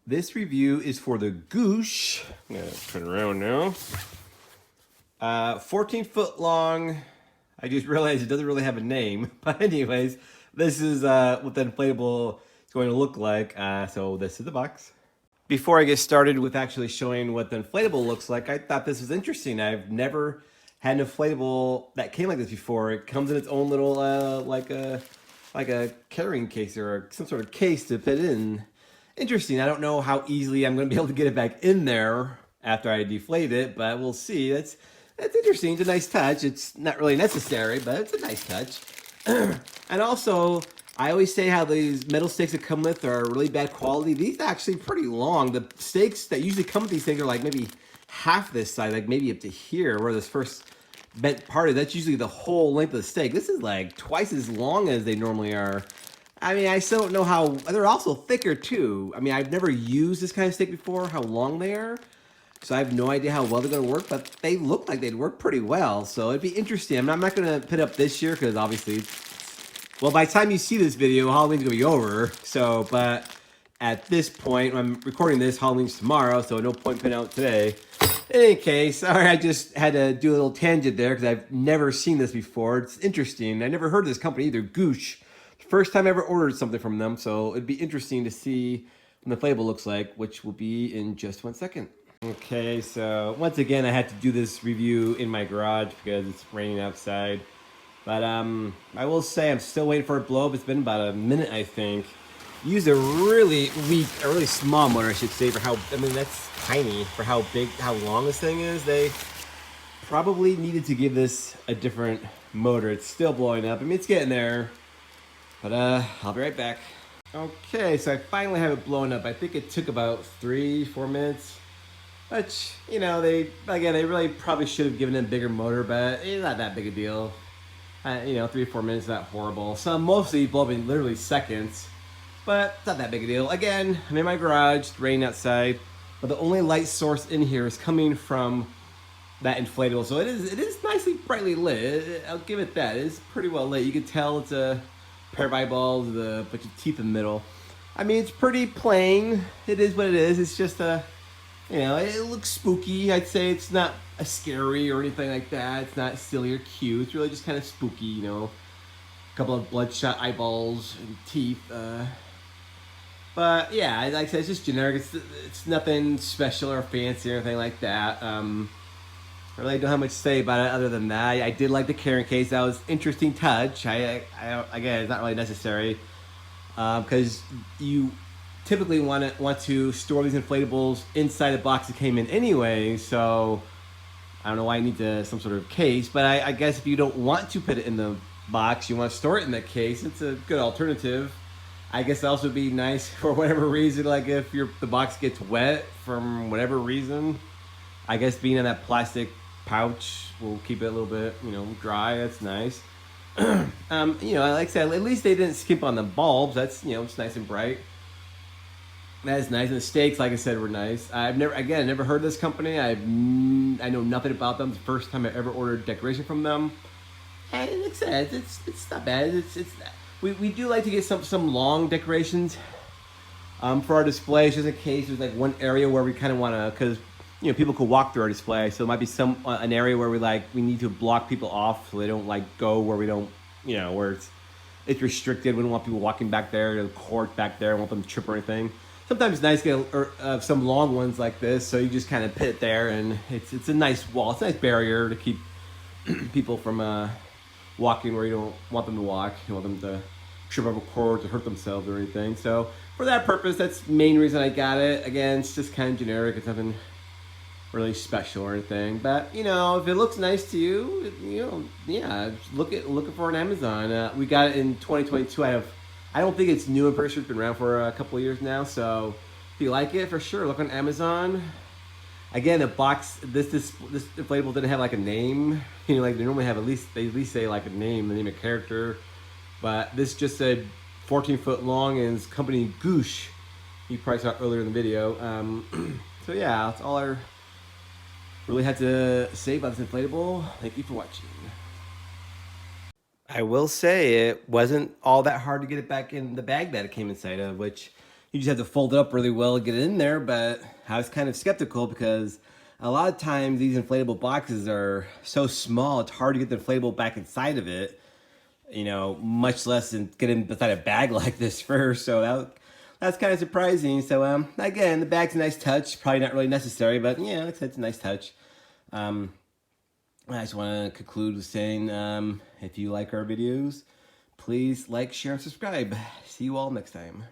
This review is for the Goosh. I'm gonna turn around now. 14-foot long. I just realized it doesn't really have a name, but anyways, this is what the inflatable is going to look like. So this is the box. Before I get started with actually showing what the inflatable looks like, I thought this was interesting. I've never had an inflatable that came like this before. It comes in its own little like a carrying case or some sort of case to fit in. Interesting. I don't know how easily I'm going to be able to get it back in there after I deflate it, but we'll see. That's interesting. It's a nice touch. It's not really necessary, but it's a nice touch. And also, I always say how these metal stakes that come with are really bad quality. These are actually pretty long. The stakes that usually come with these things are like maybe half this size, like maybe up to here, where this first bent part is. That's usually the whole length of the stake. This is like twice as long as they normally are. I mean, I still don't know how, they're also thicker too. I mean, I've never used this kind of stick before, how long they are. So I have no idea how well they're gonna work, but they look like they'd work pretty well. So it'd be interesting. I mean, I'm not gonna put up this year because obviously, well, by the time you see this video, Halloween's gonna be over. So, but at this point, I'm recording this, Halloween's tomorrow, so no point putting out today. In any case, sorry, I just had to do a little tangent there because I've never seen this before. It's interesting. I never heard of this company either, Goosh. First time I ever ordered something from them, so it'd be interesting to see what the inflatable looks like, which will be in just 1 second. Okay, so once again, I had to do this review in my garage because it's raining outside. But I will say I'm still waiting for it to blow up. It's been about a minute, I think. Used a really weak, a really small motor, I should say, for how, I mean, that's tiny for how big, how long this thing is. They probably needed to give this a different motor. It's still blowing up. I mean, it's getting there. But I'll be right back. Okay, so I finally have it blown up. I think it took about 3-4 minutes. Which, you know, they really probably should have given it a bigger motor, but it's not that big a deal. You know, 3 or 4 minutes is not horrible. So mostly blowing literally seconds, but it's not that big a deal. Again, I'm in my garage, it's raining outside, but the only light source in here is coming from that inflatable. So it is nicely brightly lit. I'll give it that. It is pretty well lit. You can tell it's a pair of eyeballs with a bunch of teeth in the middle. I mean, it's pretty plain. It is what it is. It's just a, you know, it looks spooky. I'd say it's not a scary or anything like that. It's not silly or cute. It's really just kind of spooky, you know. A couple of bloodshot eyeballs and teeth. But yeah, like I said, it's just generic. It's nothing special or fancy or anything like that. I really don't have much to say about it other than that. I did like the carrying case. That was an interesting touch. Again, it's not really necessary because you typically want to store these inflatables inside the box that came in anyway. So I don't know why you need some sort of case, but I guess if you don't want to put it in the box, you want to store it in that case, it's a good alternative. I guess it also would be nice for whatever reason, like if the box gets wet from whatever reason. I guess being in that plastic pouch will keep it a little bit, you know, dry. That's nice. You know, like I said, at least they didn't skimp on the bulbs. That's, you know, it's nice and bright. That is nice. And the steaks, like I said, were nice. I've never heard of this company. I know nothing about them. It's the first time I ever ordered decoration from them. And like I said, it's not bad. We do like to get some long decorations for our display, just in case there's like one area where we kind of want to, because you know, people could walk through our display, so it might be an area where we need to block people off so they don't like go where we don't, you know, where it's restricted. We don't want people walking back there, the court back there, want them to trip or anything. Sometimes it's nice to get some long ones like this, so you just kind of put it there, and it's a nice wall. It's a nice barrier to keep people from walking where you don't want them to walk. You don't want them to trip over cords or hurt themselves or anything. So for that purpose, that's the main reason I got it. Again, it's just kind of generic. It's nothing really special or anything, but you know, if it looks nice to you, you know, yeah, looking for an Amazon. We got it in 2022. I don't think it's new. I'm pretty sure it's been around for a couple of years now. So if you like it, for sure, look on Amazon. Again, the box, this inflatable didn't have like a name. You know, like they normally have they at least say like a name, the name of character. But this just said 14-foot long and it's company Goosh. You probably saw it earlier in the video. So yeah, that's all I really had to say about this inflatable. Thank you for watching. I will say it wasn't all that hard to get it back in the bag that it came inside of, which You just have to fold it up really well to get it in there, but I was kind of skeptical because a lot of times these inflatable boxes are so small, it's hard to get the inflatable back inside of it, you know, much less than get it inside a bag like this first. So that's kind of surprising. So again, the bag's a nice touch, probably not really necessary, but yeah, like I said, it's a nice touch. I just want to conclude with saying, if you like our videos, please like, share, and subscribe. See you all next time.